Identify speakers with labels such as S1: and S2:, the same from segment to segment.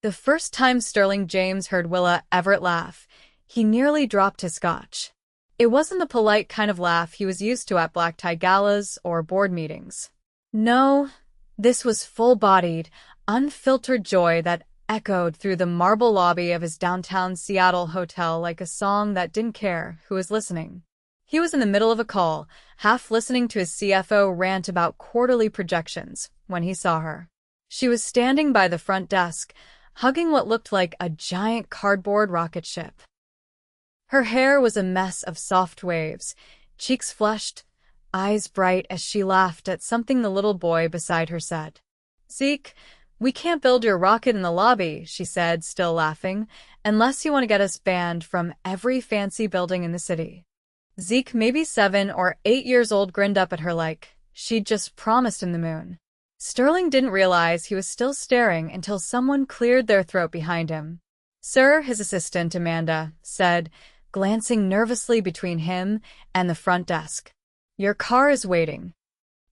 S1: The first time Sterling James heard Willa Everett laugh, he nearly dropped his scotch. It wasn't the polite kind of laugh he was used to at black-tie galas or board meetings. No, this was full-bodied, unfiltered joy that echoed through the marble lobby of his downtown Seattle hotel like a song that didn't care who was listening. He was in the middle of a call, half listening to his CFO rant about quarterly projections, when he saw her. She was standing by the front desk, hugging what looked like a giant cardboard rocket ship. Her hair was a mess of soft waves, cheeks flushed, eyes bright as she laughed at something the little boy beside her said. "Zeke, we can't build your rocket in the lobby," she said, still laughing, "unless you want to get us banned from every fancy building in the city." Zeke, maybe 7 or 8 years old, grinned up at her like she'd just promised him the moon. Sterling didn't realize he was still staring until someone cleared their throat behind him. "Sir," his assistant, Amanda, said, glancing nervously between him and the front desk. "Your car is waiting."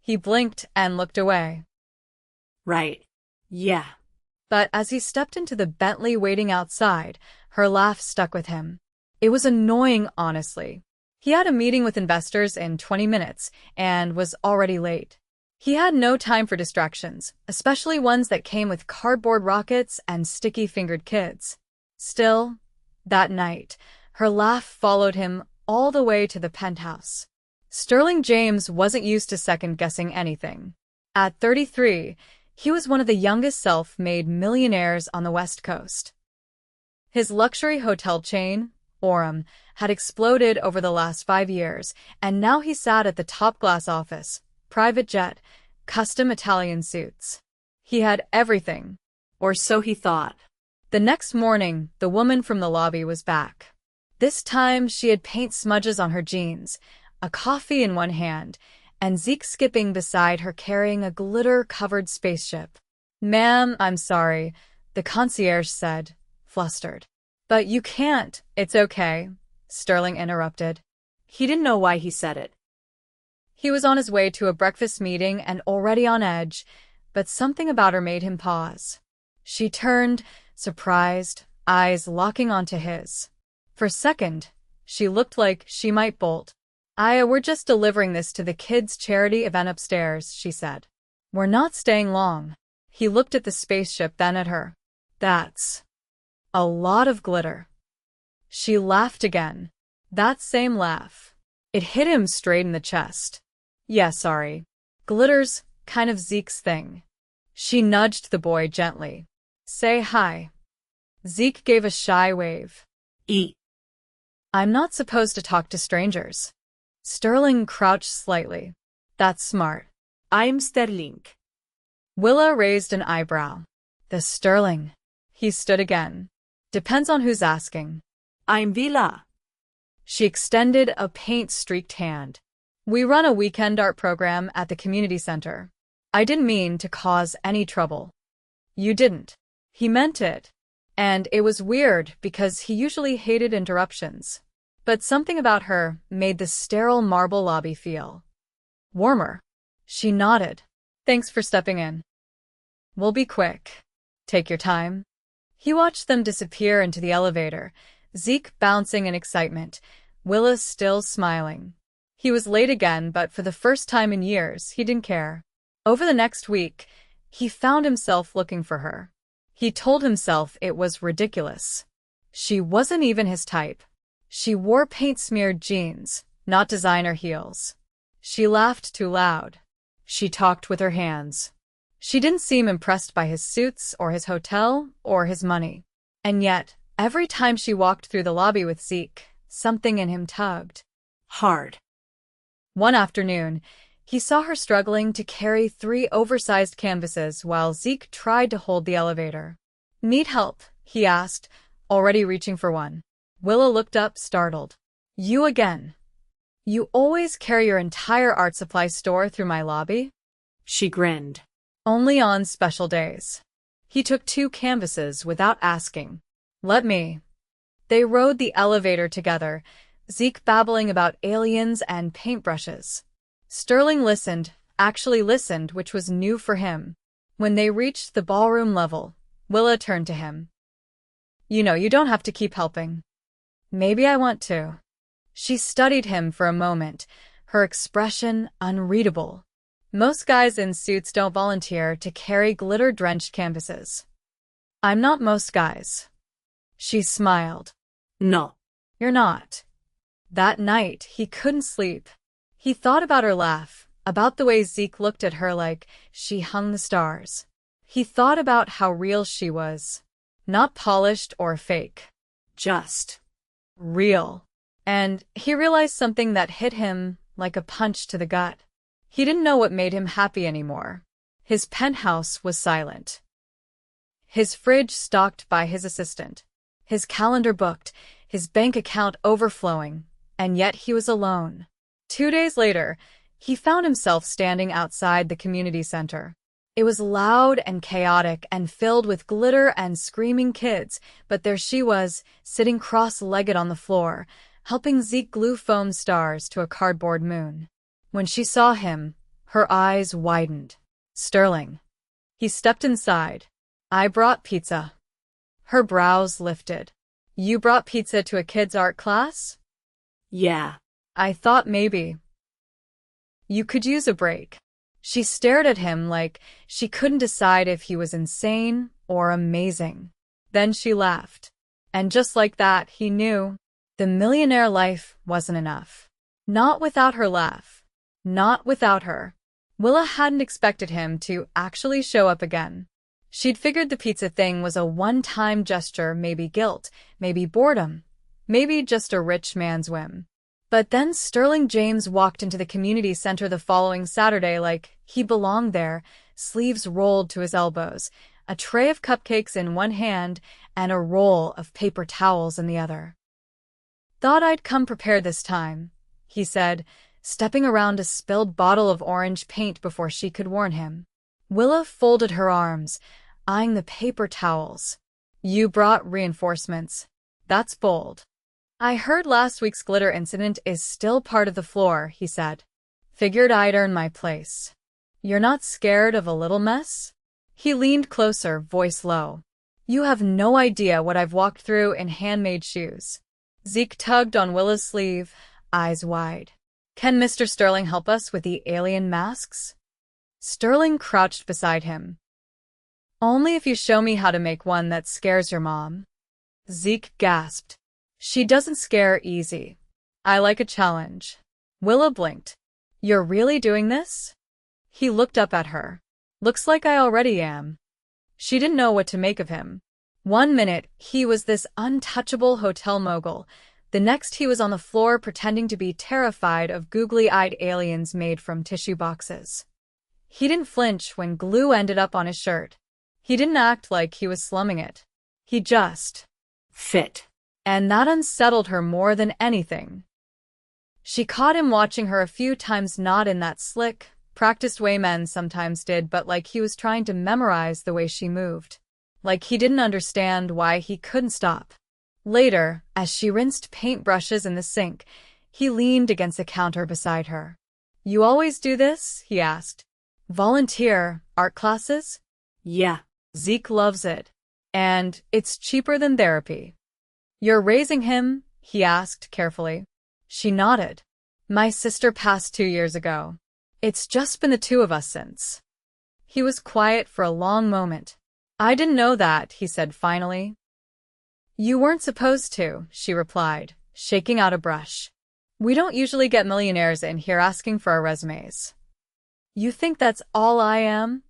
S1: He blinked and looked away.
S2: "Right. Yeah."
S1: But as he stepped into the Bentley waiting outside, her laugh stuck with him. It was annoying, honestly. He had a meeting with investors in 20 minutes and was already late. He had no time for distractions, especially ones that came with cardboard rockets and sticky-fingered kids. Still, that night, her laugh followed him all the way to the penthouse. Sterling James wasn't used to second-guessing anything. At 33, he was one of the youngest self-made millionaires on the West Coast. His luxury hotel chain, Orem, had exploded over the last 5 years, and now he sat at the top-class office, private jet, custom Italian suits. He had everything.
S2: Or so he thought.
S1: The next morning, the woman from the lobby was back. This time, she had paint smudges on her jeans, a coffee in one hand, and Zeke skipping beside her carrying a glitter-covered spaceship. "Ma'am, I'm sorry," the concierge said, flustered. "But you can't." "It's okay," Sterling interrupted.
S2: He didn't know why he said it.
S1: He was on his way to a breakfast meeting and already on edge, but something about her made him pause. She turned, surprised, eyes locking onto his. For a second, she looked like she might bolt. We're just delivering this to the kids' charity event upstairs," she said. "We're not staying long." He looked at the spaceship, then at her. "That's a lot of glitter." She laughed again. That same laugh. It hit him straight in the chest. "Yeah, sorry. Glitter's kind of Zeke's thing." She nudged the boy gently. "Say hi." Zeke gave a shy wave. "I'm not supposed to talk to strangers." Sterling crouched slightly. "That's smart."
S2: "I'm Sterling."
S1: Willa raised an eyebrow. "The Sterling." He stood again. "Depends on who's asking."
S2: "I'm Willa."
S1: She extended a paint-streaked hand. "We run a weekend art program at the community center." "I didn't mean to cause any trouble." "You didn't." He meant it. And it was weird because he usually hated interruptions. But something about her made the sterile marble lobby feel warmer. She nodded. "Thanks for stepping in. We'll be quick. Take your time." He watched them disappear into the elevator, Zeke bouncing in excitement, Willa still smiling. He was late again, but for the first time in years, he didn't care. Over the next week, he found himself looking for her. He told himself it was ridiculous. She wasn't even his type. She wore paint-smeared jeans, not designer heels. She laughed too loud. She talked with her hands. She didn't seem impressed by his suits or his hotel or his money. And yet, every time she walked through the lobby with Zeke, something in him tugged hard. One afternoon, he saw her struggling to carry 3 oversized canvases while Zeke tried to hold the elevator. "Need help?" he asked, already reaching for one. Willa looked up, startled. "You again? You always carry your entire art supply store through my lobby?"
S2: She grinned.
S1: "Only on special days." He took 2 canvases without asking. "Let me." They rode the elevator together, Zeke babbling about aliens and paintbrushes. Sterling listened, actually listened, which was new for him. When they reached the ballroom level, Willa turned to him. You know, you don't have to keep helping. Maybe I want to. She studied him for a moment, her expression unreadable. Most guys in suits don't volunteer to carry glitter-drenched canvases. I'm not most guys. She smiled.
S2: No.
S1: You're not. That night, he couldn't sleep. He thought about her laugh, about the way Zeke looked at her like she hung the stars. He thought about how real she was. Not polished or fake.
S2: Just
S1: real. And he realized something that hit him like a punch to the gut. He didn't know what made him happy anymore. His penthouse was silent. His fridge stocked by his assistant. His calendar booked, his bank account overflowing, and yet he was alone. 2 days later, he found himself standing outside the community center. It was loud and chaotic and filled with glitter and screaming kids, but there she was, sitting cross-legged on the floor, helping Zeke glue foam stars to a cardboard moon. When she saw him, her eyes widened. Sterling. He stepped inside. I brought pizza. Her brows lifted. You brought pizza to a kid's art class?
S2: yeah.
S1: I thought maybe you could use a break. She stared at him like she couldn't decide if he was insane or amazing. Then she laughed. And just like that, he knew the millionaire life wasn't enough. Not without her laugh. Not without her. Willa hadn't expected him to actually show up again. She'd figured the pizza thing was a one-time gesture, maybe guilt, maybe boredom, maybe just a rich man's whim. But then Sterling James walked into the community center the following Saturday like he belonged there, sleeves rolled to his elbows, a tray of cupcakes in one hand and a roll of paper towels in the other. Thought I'd come prepared this time, he said, stepping around a spilled bottle of orange paint before she could warn him. Willa folded her arms, eyeing the paper towels. You brought reinforcements. That's bold. I heard last week's glitter incident is still part of the floor, he said. Figured I'd earn my place. You're not scared of a little mess? He leaned closer, voice low. You have no idea what I've walked through in handmade shoes. Zeke tugged on Willa's sleeve, eyes wide. Can Mr. Sterling help us with the alien masks? Sterling crouched beside him. Only if you show me how to make one that scares your mom. Zeke gasped. She doesn't scare easy. I like a challenge. Willa blinked. You're really doing this? He looked up at her. Looks like I already am. She didn't know what to make of him. 1 minute, he was this untouchable hotel mogul. The next, he was on the floor pretending to be terrified of googly-eyed aliens made from tissue boxes. He didn't flinch when glue ended up on his shirt. He didn't act like he was slumming it. He just
S2: fit.
S1: And that unsettled her more than anything. She caught him watching her a few times, not in that slick, practiced way men sometimes did, but like he was trying to memorize the way she moved. Like he didn't understand why he couldn't stop. Later, as she rinsed paintbrushes in the sink, he leaned against the counter beside her. You always do this? He asked. Volunteer art classes?
S2: Yeah.
S1: Zeke loves it. And it's cheaper than therapy. You're raising him? He asked carefully. She nodded. My sister passed 2 years ago. It's just been the two of us since. He was quiet for a long moment. I didn't know that, he said finally. You weren't supposed to, she replied, shaking out a brush. We don't usually get millionaires in here asking for our resumes. You think that's all I am?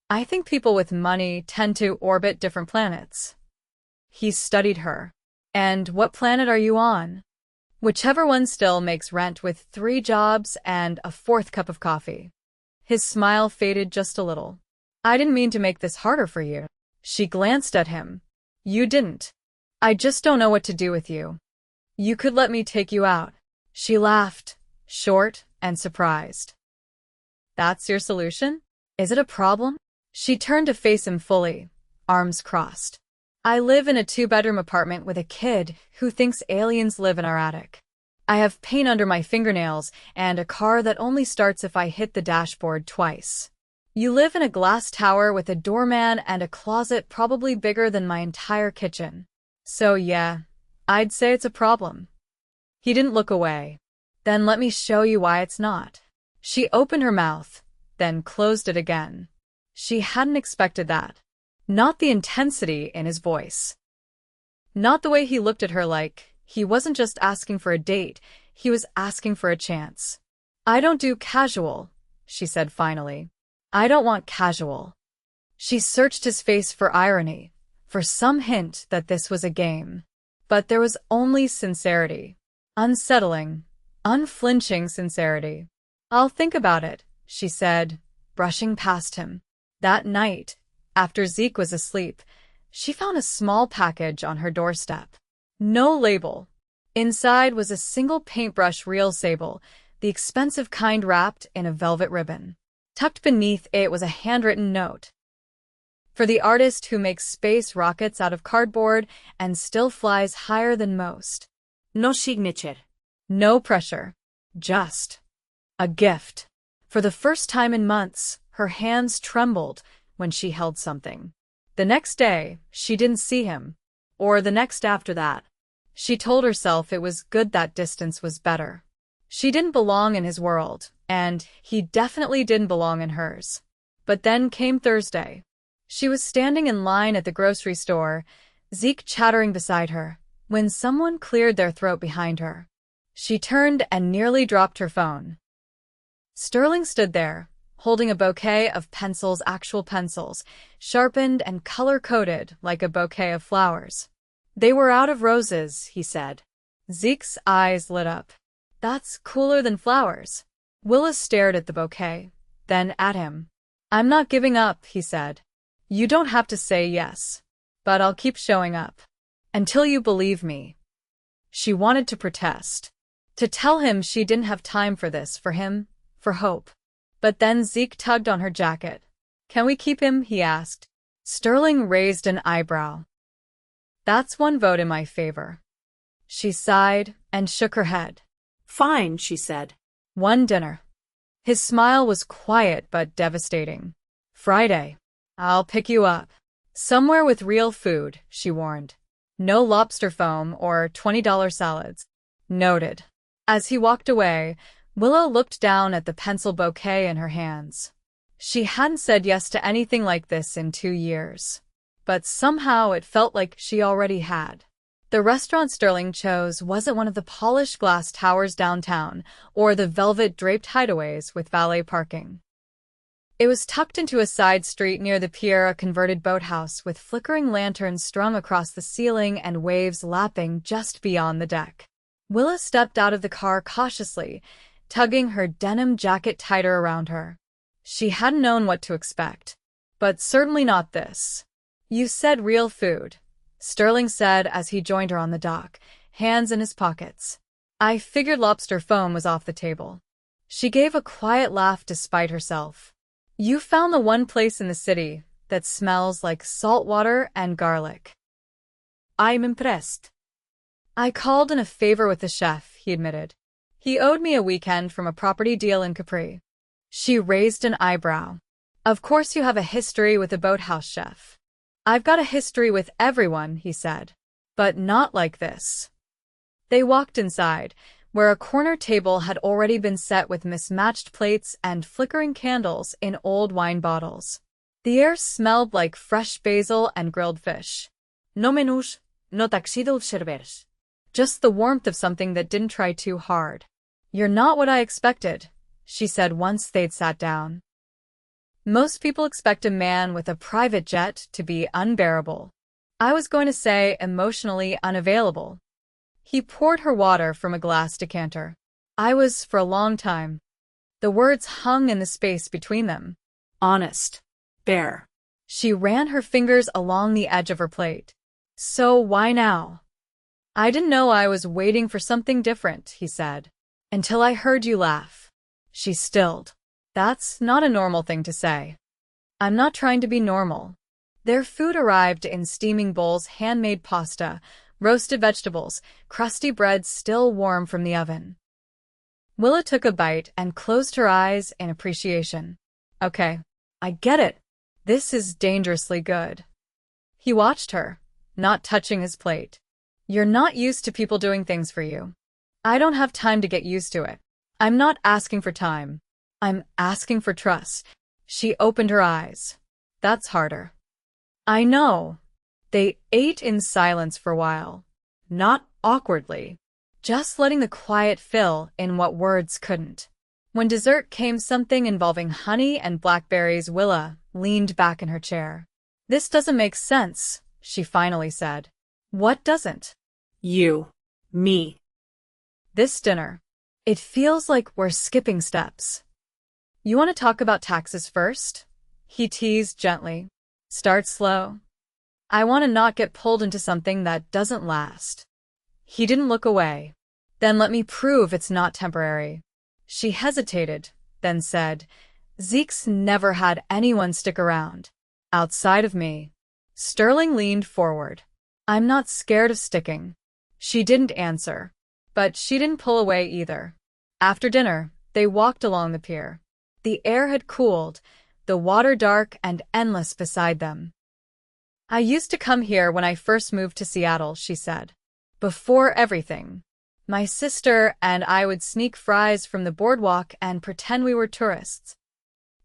S1: I think people with money tend to orbit different planets. He studied her. And what planet are you on? Whichever one still makes rent with 3 jobs and a 4th cup of coffee. His smile faded just a little. I didn't mean to make this harder for you. She glanced at him. You didn't. I just don't know what to do with you. You could let me take you out. She laughed, short and surprised. That's your solution? Is it a problem? She turned to face him fully, arms crossed. I live in a 2-bedroom apartment with a kid who thinks aliens live in our attic. I have paint under my fingernails and a car that only starts if I hit the dashboard twice. You live in a glass tower with a doorman and a closet probably bigger than my entire kitchen. So yeah, I'd say it's a problem. He didn't look away. Then let me show you why it's not. She opened her mouth, then closed it again. She hadn't expected that. Not the intensity in his voice. Not the way he looked at her like he wasn't just asking for a date, he was asking for a chance. I don't do casual, she said finally. I don't want casual. She searched his face for irony, for some hint that this was a game. But there was only sincerity. Unsettling, unflinching sincerity. I'll think about it, she said, brushing past him. That night, after Zeke was asleep, she found a small package on her doorstep. No label. Inside was a single paintbrush reel sable, the expensive kind wrapped in a velvet ribbon. Tucked beneath it was a handwritten note. For the artist who makes space rockets out of cardboard and still flies higher than most.
S2: No signature.
S1: No pressure. Just a gift. For the first time in months, her hands trembled when she held something. The next day, she didn't see him. Or the next after that. She told herself it was good that distance was better. She didn't belong in his world, and he definitely didn't belong in hers. But then came Thursday. She was standing in line at the grocery store, Zeke chattering beside her, when someone cleared their throat behind her. She turned and nearly dropped her phone. Sterling stood there, holding a bouquet of pencils, actual pencils, sharpened and color-coded like a bouquet of flowers. They were out of roses, he said. Zeke's eyes lit up. That's cooler than flowers. Willa stared at the bouquet, then at him. I'm not giving up, he said. You don't have to say yes, but I'll keep showing up. Until you believe me. She wanted to protest. To tell him she didn't have time for this, for him, for hope. But then Zeke tugged on her jacket. Can we keep him? He asked. Sterling raised an eyebrow. That's one vote in my favor. She sighed and shook her head.
S2: Fine, she said.
S1: One dinner. His smile was quiet but devastating. Friday. I'll pick you up. Somewhere with real food, she warned. No lobster foam or $20 salads. Noted. As he walked away, Willa looked down at the pencil bouquet in her hands. She hadn't said yes to anything like this in 2 years. But somehow it felt like she already had. The restaurant Sterling chose wasn't one of the polished glass towers downtown or the velvet-draped hideaways with valet parking. It was tucked into a side street near the pier, a converted boathouse with flickering lanterns strung across the ceiling and waves lapping just beyond the deck. Willa stepped out of the car cautiously, tugging her denim jacket tighter around her. She hadn't known what to expect. But certainly not this. You said real food, Sterling said as he joined her on the dock, hands in his pockets. I figured lobster foam was off the table. She gave a quiet laugh despite herself. You found the one place in the city that smells like salt water and garlic. I'm impressed. I called in a favor with the chef, he admitted. He owed me a weekend from a property deal in Capri. She raised an eyebrow. Of course you have a history with a boathouse chef. I've got a history with everyone, he said. But not like this. They walked inside, where a corner table had already been set with mismatched plates and flickering candles in old wine bottles. The air smelled like fresh basil and grilled fish. No menús, no taxido servers. Just the warmth of something that didn't try too hard. You're not what I expected, she said once they'd sat down. Most people expect a man with a private jet to be unbearable. I was going to say emotionally unavailable. He poured her water from a glass decanter. I was for a long time. The words hung in the space between them.
S2: Honest. Bare.
S1: She ran her fingers along the edge of her plate. So why now? I didn't know I was waiting for something different, he said. Until I heard you laugh. She stilled. That's not a normal thing to say. I'm not trying to be normal. Their food arrived in steaming bowls, handmade pasta, roasted vegetables, crusty bread still warm from the oven. Willa took a bite and closed her eyes in appreciation. Okay. I get it. This is dangerously good. He watched her, not touching his plate. You're not used to people doing things for you. I don't have time to get used to it. I'm not asking for time. I'm asking for trust. She opened her eyes. That's harder. I know. They ate in silence for a while. Not awkwardly. Just letting the quiet fill in what words couldn't. When dessert came, something involving honey and blackberries, Willa leaned back in her chair. This doesn't make sense, she finally said. What doesn't?
S2: You. Me.
S1: This dinner. It feels like we're skipping steps. You want to talk about taxes first? He teased gently. Start slow. I want to not get pulled into something that doesn't last. He didn't look away. Then let me prove it's not temporary. She hesitated, then said, Zeke's never had anyone stick around. Outside of me. Sterling leaned forward. I'm not scared of sticking. She didn't answer. But she didn't pull away either. After dinner, they walked along the pier. The air had cooled, the water dark and endless beside them. I used to come here when I first moved to Seattle, she said. Before everything. My sister and I would sneak fries from the boardwalk and pretend we were tourists.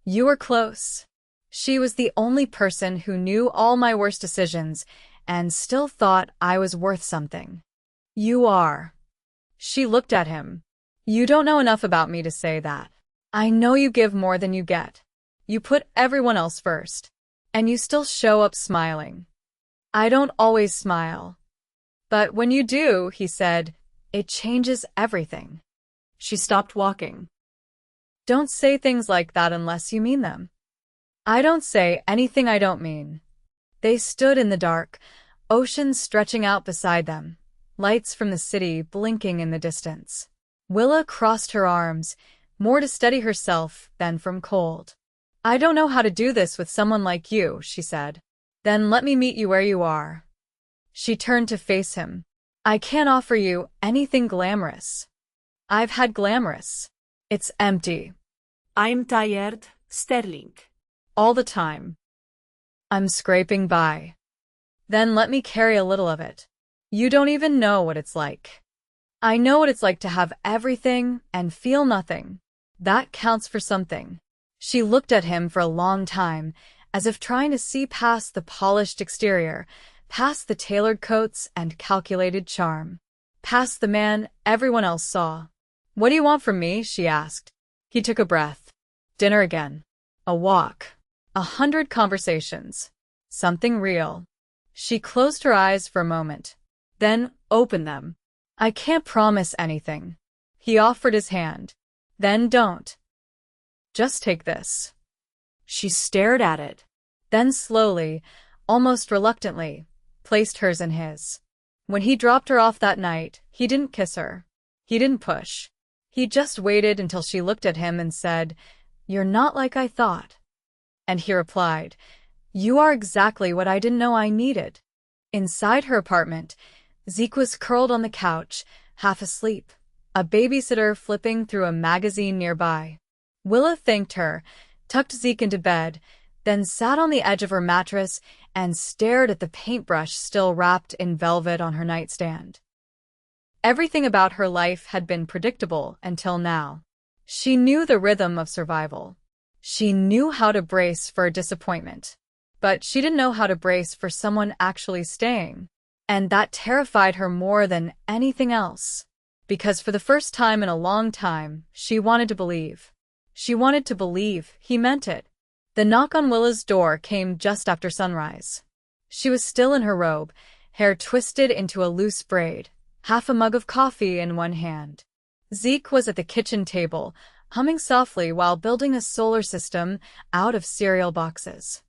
S1: You were close. She was the only person who knew all my worst decisions and still thought I was worth something. You are. She looked at him. You don't know enough about me to say that. I know you give more than you get. You put everyone else first. And you still show up smiling. I don't always smile. But when you do, he said, it changes everything. She stopped walking. Don't say things like that unless you mean them. I don't say anything I don't mean. They stood in the dark, ocean stretching out beside them, lights from the city blinking in the distance. Willa crossed her arms, more to steady herself than from cold. I don't know how to do this with someone like you, she said. Then let me meet you where you are. She turned to face him. I can't offer you anything glamorous. I've had glamorous. It's empty.
S2: I'm tired, Sterling.
S1: All the time. I'm scraping by. Then let me carry a little of it. You don't even know what it's like. I know what it's like to have everything and feel nothing. That counts for something. She looked at him for a long time, as if trying to see past the polished exterior, past the tailored coats and calculated charm, past the man everyone else saw. What do you want from me? She asked. He took a breath. Dinner again. A walk. 100 conversations. Something real. She closed her eyes for a moment, then opened them. I can't promise anything. He offered his hand. Then don't. Just take this. She stared at it, then slowly, almost reluctantly, placed hers in his. When he dropped her off that night, he didn't kiss her. He didn't push. He just waited until she looked at him and said, You're not like I thought. And he replied, You are exactly what I didn't know I needed. Inside her apartment, Zeke was curled on the couch, half asleep, a babysitter flipping through a magazine nearby. Willa thanked her, tucked Zeke into bed, then sat on the edge of her mattress and stared at the paintbrush still wrapped in velvet on her nightstand. Everything about her life had been predictable until now. She knew the rhythm of survival. She knew how to brace for a disappointment. But she didn't know how to brace for someone actually staying. And that terrified her more than anything else. Because for the first time in a long time, she wanted to believe. She wanted to believe he meant it. The knock on Willa's door came just after sunrise. She was still in her robe, hair twisted into a loose braid, half a mug of coffee in one hand. Zeke was at the kitchen table, humming softly while building a solar system out of cereal boxes.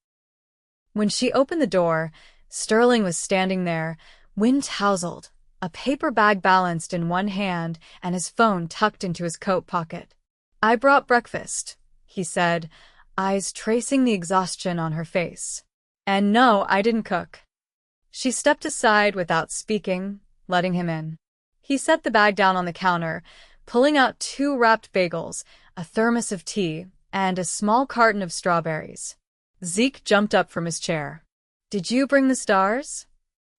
S1: When she opened the door, Sterling was standing there, wind-tousled, a paper bag balanced in one hand and his phone tucked into his coat pocket. I brought breakfast, he said, eyes tracing the exhaustion on her face. And no, I didn't cook. She stepped aside without speaking, letting him in. He set the bag down on the counter, pulling out 2 wrapped bagels, a thermos of tea, and a small carton of strawberries. Zeke jumped up from his chair. Did you bring the stars?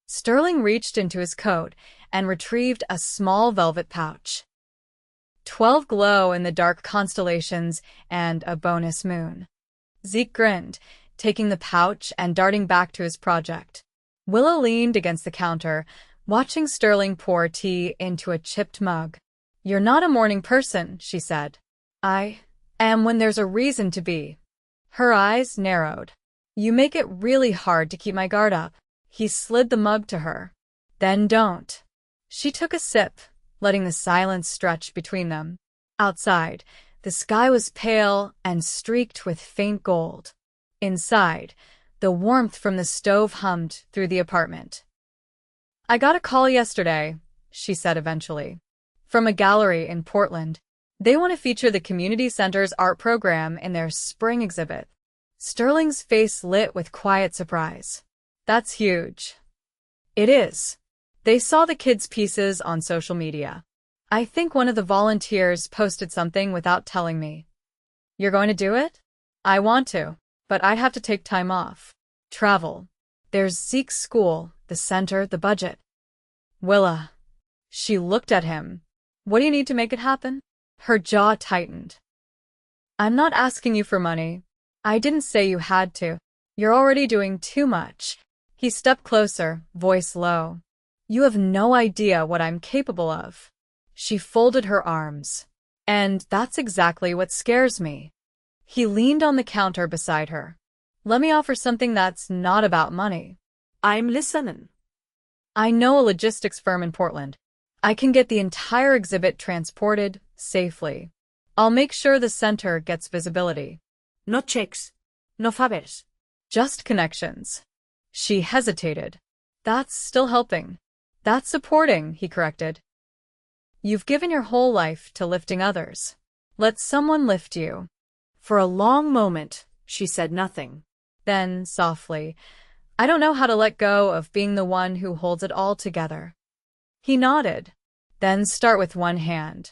S1: Sterling reached into his coat and retrieved a small velvet pouch. 12 glow-in-the-dark constellations and a bonus moon. Zeke grinned, taking the pouch and darting back to his project. Willa leaned against the counter, watching Sterling pour tea into a chipped mug. You're not a morning person, she said. I am when there's a reason to be. Her eyes narrowed. You make it really hard to keep my guard up. He slid the mug to her. Then don't. She took a sip, letting the silence stretch between them. Outside, the sky was pale and streaked with faint gold. Inside, the warmth from the stove hummed through the apartment. I got a call yesterday, she said eventually, from a gallery in Portland. They want to feature the community center's art program in their spring exhibit. Sterling's face lit with quiet surprise. That's huge. It is. They saw the kids' pieces on social media. I think one of the volunteers posted something without telling me. You're going to do it? I want to, but I'd have to take time off. Travel. There's Zeke's school, the center, the budget. Willa. She looked at him. What do you need to make it happen? Her jaw tightened. I'm not asking you for money. I didn't say you had to. You're already doing too much. He stepped closer, voice low. You have no idea what I'm capable of. She folded her arms. And that's exactly what scares me. He leaned on the counter beside her. Let me offer something that's not about money.
S2: I'm listening.
S1: I know a logistics firm in Portland. I can get the entire exhibit transported safely. I'll make sure the center gets visibility.
S2: No checks. No favors.
S1: Just connections. She hesitated. That's still helping. That's supporting, he corrected. You've given your whole life to lifting others. Let someone lift you.
S2: For a long moment, she said nothing.
S1: Then, softly, I don't know how to let go of being the one who holds it all together. He nodded. Then start with one hand.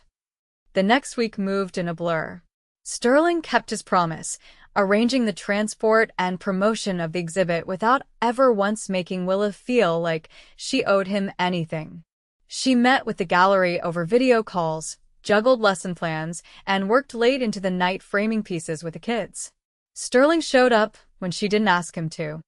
S1: The next week moved in a blur. Sterling kept his promise, arranging the transport and promotion of the exhibit without ever once making Willa feel like she owed him anything. She met with the gallery over video calls, juggled lesson plans, and worked late into the night framing pieces with the kids. Sterling showed up when she didn't ask him to.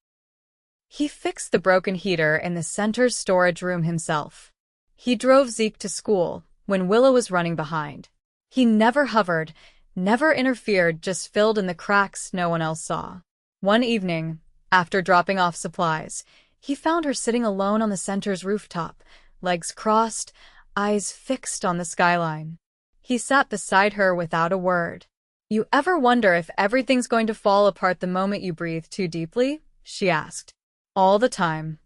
S1: He fixed the broken heater in the center's storage room himself. He drove Zeke to school when Willa was running behind. He never hovered, never interfered, just filled in the cracks no one else saw. One evening, after dropping off supplies, he found her sitting alone on the center's rooftop, legs crossed, eyes fixed on the skyline. He sat beside her without a word. You ever wonder if everything's going to fall apart the moment you breathe too deeply? She asked. All the time.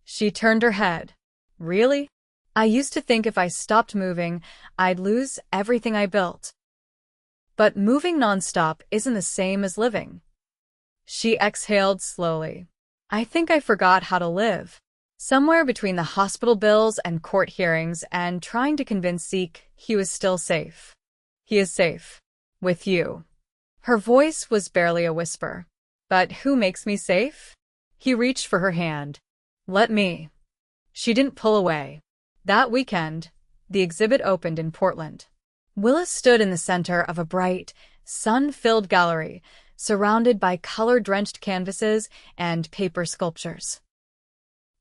S1: She turned her head. Really? I used to think if I stopped moving, I'd lose everything I built. But moving nonstop isn't the same as living. She exhaled slowly. I think I forgot how to live. Somewhere between the hospital bills and court hearings and trying to convince Zeke he was still safe. He is safe. With you. Her voice was barely a whisper. But who makes me safe? He reached for her hand. Let me. She didn't pull away. That weekend, the exhibit opened in Portland. Willa stood in the center of a bright, sun-filled gallery, surrounded by color-drenched canvases and paper sculptures.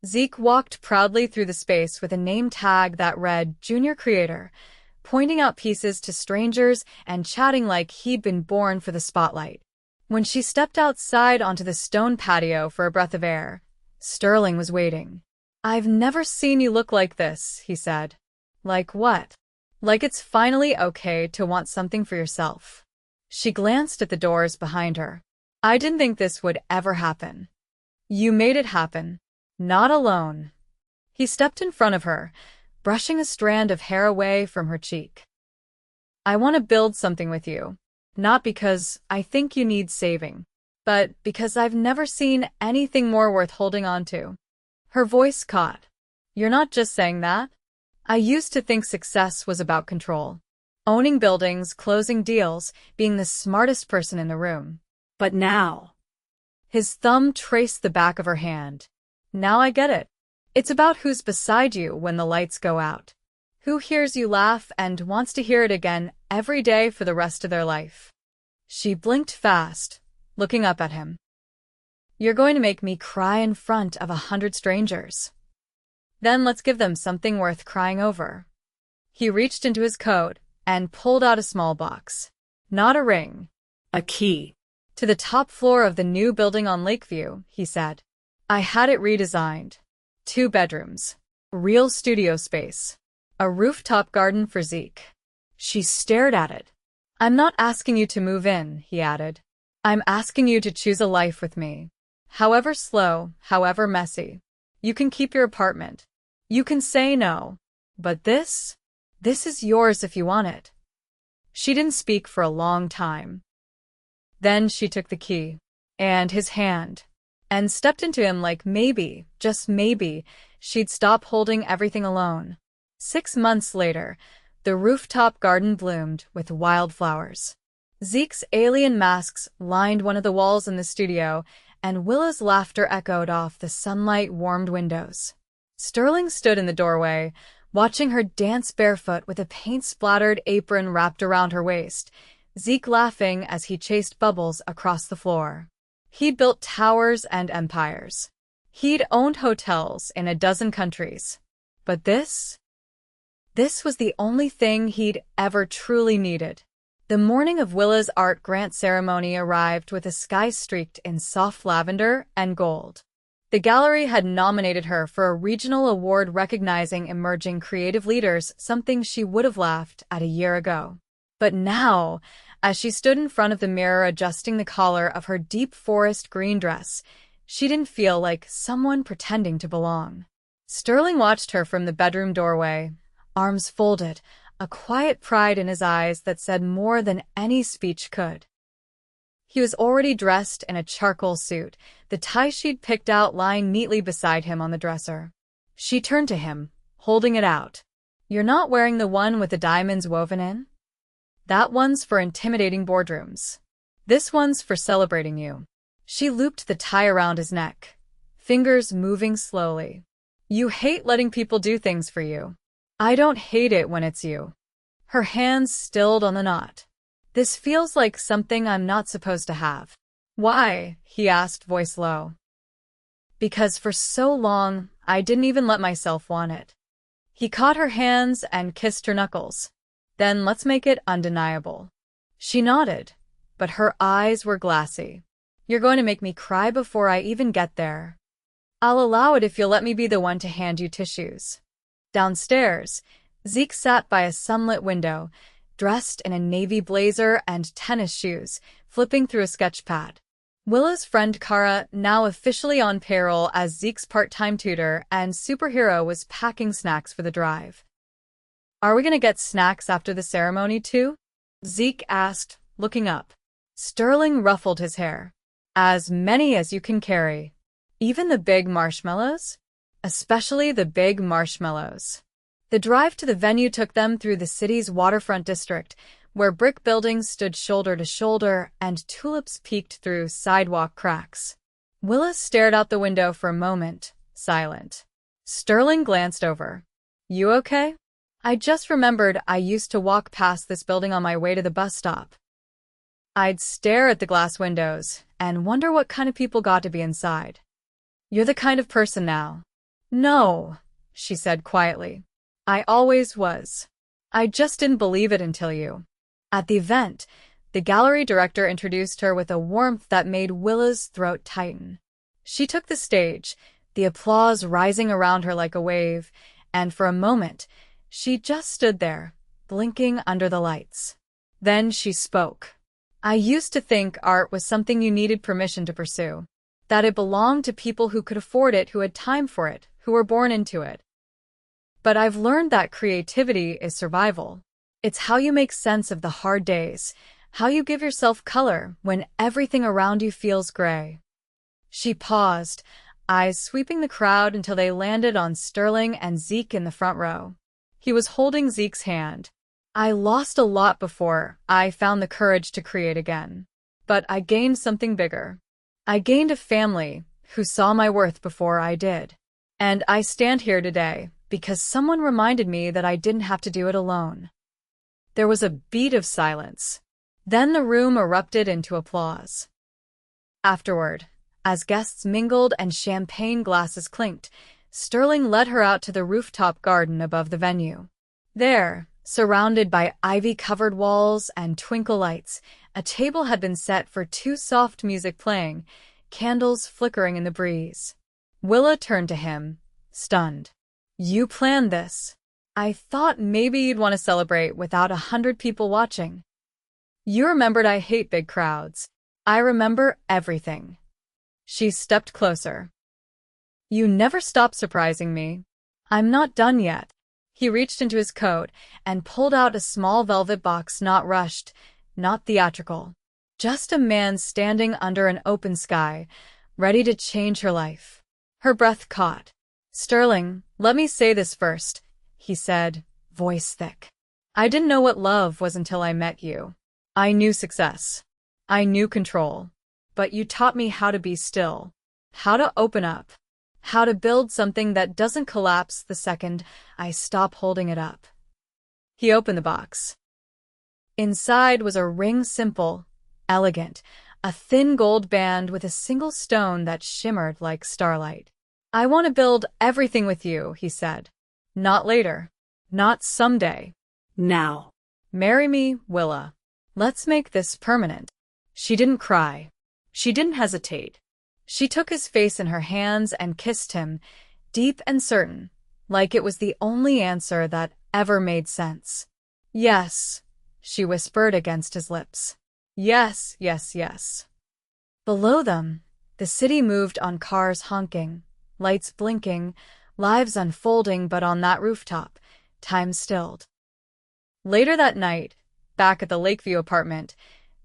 S1: Zeke walked proudly through the space with a name tag that read Junior Creator, pointing out pieces to strangers and chatting like he'd been born for the spotlight. When she stepped outside onto the stone patio for a breath of air, Sterling was waiting. I've never seen you look like this, he said. Like what? Like it's finally okay to want something for yourself. She glanced at the doors behind her. I didn't think this would ever happen. You made it happen. Not alone. He stepped in front of her, brushing a strand of hair away from her cheek. I want to build something with you. Not because I think you need saving, but because I've never seen anything more worth holding on to. Her voice caught. You're not just saying that? I used to think success was about control. owning buildings, closing deals, being the smartest person in the room.
S2: But now,
S1: His thumb traced the back of her hand. Now I get it. It's about who's beside you when the lights go out. Who hears you laugh and wants to hear it again every day for the rest of their life. She blinked fast, looking up at him. You're going to make me cry in front of 100 strangers. Then let's give them something worth crying over. He reached into his coat and pulled out a small box. Not a ring.
S2: a key.
S1: To the top floor of the new building on Lakeview, he said. I had it redesigned. 2 bedrooms. Real studio space. A rooftop garden for Zeke. She stared at it. I'm not asking you to move in, he added. I'm asking you to choose a life with me. However slow, however messy. You can keep your apartment. You can say no. But this is yours if you want it. She didn't speak for a long time. Then she took the key and his hand and stepped into him like maybe, just maybe, she'd stop holding everything alone. 6 months later, the rooftop garden bloomed with wildflowers. Zeke's alien masks lined one of the walls in the studio, and Willa's laughter echoed off the sunlight-warmed windows. Sterling stood in the doorway, watching her dance barefoot with a paint-splattered apron wrapped around her waist, Zeke laughing as he chased bubbles across the floor. He'd built towers and empires. He'd owned hotels in a dozen countries. But this was the only thing he'd ever truly needed. The morning of Willa's art grant ceremony arrived with a sky streaked in soft lavender and gold. The gallery had nominated her for a regional award recognizing emerging creative leaders, something she would have laughed at a year ago. But now, as she stood in front of the mirror adjusting the collar of her deep forest green dress, she didn't feel like someone pretending to belong. Sterling watched her from the bedroom doorway, arms folded, a quiet pride in his eyes that said more than any speech could. He was already dressed in a charcoal suit, the tie she'd picked out lying neatly beside him on the dresser. She turned to him, holding it out. You're not wearing the one with the diamonds woven in? That one's for intimidating boardrooms. This one's for celebrating you. She looped the tie around his neck, fingers moving slowly. You hate letting people do things for you. I don't hate it when it's you. Her hands stilled on the knot. This feels like something I'm not supposed to have. Why? He asked, voice low. Because for so long, I didn't even let myself want it. He caught her hands and kissed her knuckles. Then let's make it undeniable. She nodded, but her eyes were glassy. You're going to make me cry before I even get there. I'll allow it if you'll let me be the one to hand you tissues. Downstairs, Zeke sat by a sunlit window, dressed in a navy blazer and tennis shoes, flipping through a sketchpad. Willa's friend Kara, now officially on payroll as Zeke's part-time tutor and superhero, was packing snacks for the drive. Are we going to get snacks after the ceremony too? Zeke asked, looking up. Sterling ruffled his hair. As many as you can carry. Even the big marshmallows? Especially the big marshmallows. The drive to the venue took them through the city's waterfront district, where brick buildings stood shoulder to shoulder and tulips peeked through sidewalk cracks. Willa stared out the window for a moment, silent. Sterling glanced over. You okay? I just remembered I used to walk past this building on my way to the bus stop. I'd stare at the glass windows and wonder what kind of people got to be inside. You're the kind of person now. No, she said quietly. I always was. I just didn't believe it until you. At the event, the gallery director introduced her with a warmth that made Willa's throat tighten. She took the stage, the applause rising around her like a wave, and for a moment, she just stood there, blinking under the lights. Then she spoke. I used to think art was something you needed permission to pursue, that it belonged to people who could afford it, who had time for it, who were born into it. But I've learned that creativity is survival. It's how you make sense of the hard days, how you give yourself color when everything around you feels gray. She paused, eyes sweeping the crowd until they landed on Sterling and Zeke in the front row. He was holding Zeke's hand. I lost a lot before I found the courage to create again. But I gained something bigger. I gained a family who saw my worth before I did. And I stand here today because someone reminded me that I didn't have to do it alone. There was a beat of silence. Then the room erupted into applause. Afterward, as guests mingled and champagne glasses clinked, Sterling led her out to the rooftop garden above the venue. There, surrounded by ivy-covered walls and twinkle lights, a table had been set for two soft music playing, candles flickering in the breeze. Willa turned to him, stunned. You planned this. I thought maybe you'd want to celebrate without 100 people watching. You remembered I hate big crowds. I remember everything. She stepped closer. You never stop surprising me. I'm not done yet. He reached into his coat and pulled out a small velvet box, not rushed, not theatrical. Just a man standing under an open sky, ready to change her life. Her breath caught. Sterling, let me say this first, he said, voice thick. I didn't know what love was until I met you. I knew success. I knew control. But you taught me how to be still, how to open up, how to build something that doesn't collapse the second I stop holding it up. He opened the box. Inside was a ring, simple, elegant, a thin gold band with a single stone that shimmered like starlight. I want to build everything with you, he said. Not later. Not someday.
S2: Now.
S1: Marry me, Willa. Let's make this permanent. She didn't cry. She didn't hesitate. She took his face in her hands and kissed him, deep and certain, like it was the only answer that ever made sense. Yes, she whispered against his lips. Yes, yes, yes. Below them, the city moved on, cars honking, lights blinking, lives unfolding, but on that rooftop, time stilled. Later that night, back at the Lakeview apartment,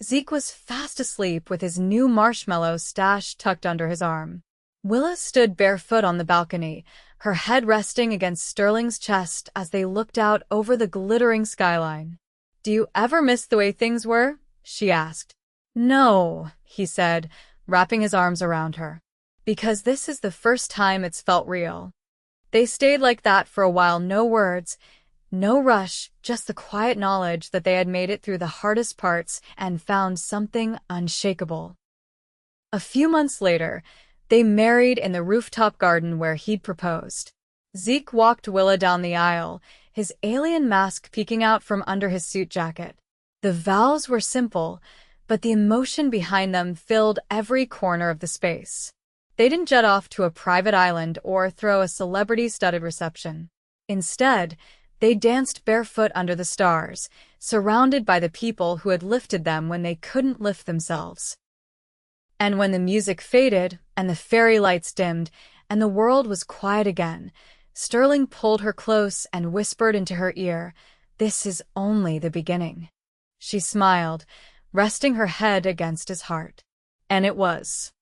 S1: Zeke was fast asleep with his new marshmallow stash tucked under his arm. Willa stood barefoot on the balcony, her head resting against Sterling's chest as they looked out over the glittering skyline. Do you ever miss the way things were? She asked. No, he said, wrapping his arms around her. Because this is the first time it's felt real. They stayed like that for a while, no words, no rush, just the quiet knowledge that they had made it through the hardest parts and found something unshakable. A few months later, they married in the rooftop garden where he'd proposed. Zeke walked Willa down the aisle, his alien mask peeking out from under his suit jacket. The vows were simple, but the emotion behind them filled every corner of the space. They didn't jet off to a private island or throw a celebrity-studded reception. Instead, they danced barefoot under the stars, surrounded by the people who had lifted them when they couldn't lift themselves. And when the music faded, and the fairy lights dimmed, and the world was quiet again, Sterling pulled her close and whispered into her ear, "This is only the beginning." She smiled, resting her head against his heart. And it was.